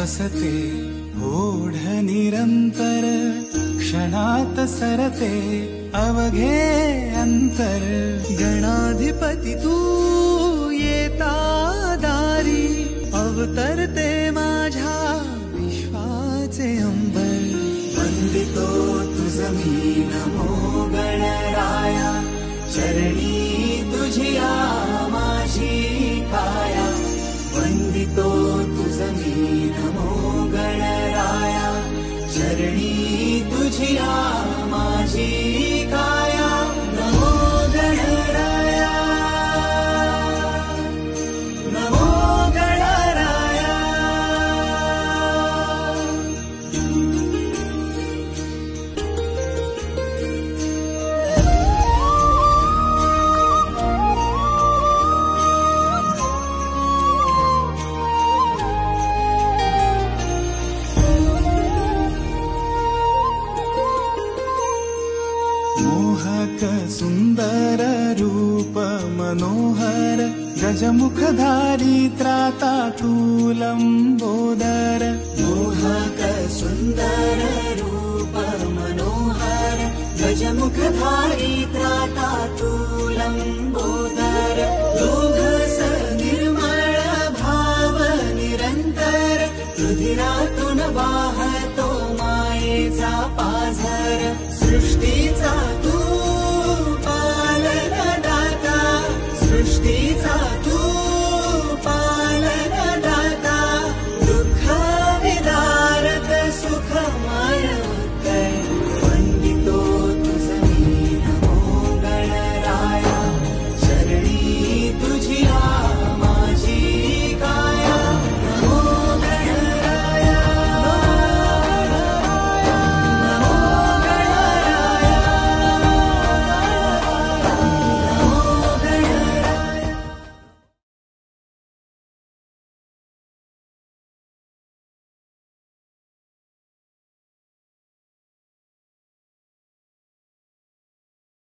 बसते ओढ निरंतर, क्षणात सरते अवघे अंतर। गणाधिपती तू येता दारी, अवतरते माझ्या विश्वाचे अंबर। वंदितो तुझ मी नमो गणराया, चरणी तुझिया माझी काया। वंदितो तुझ मी नमो गणराया, चरणी तुझिया माझी काया। नमो गणराया, नमो गणराया। मोहक सुंदर रूप मनोहर, गजमुखधारी त्रातातूल लंबोदर। मोहक सुंदर रूप मनोहर, गजमुखधारी त्रातातूल लंबोदर। लोभस निर्मळ भाव निरंतर, रुधिरातून वाहतो मायेचा पाझर। सृष्टीचा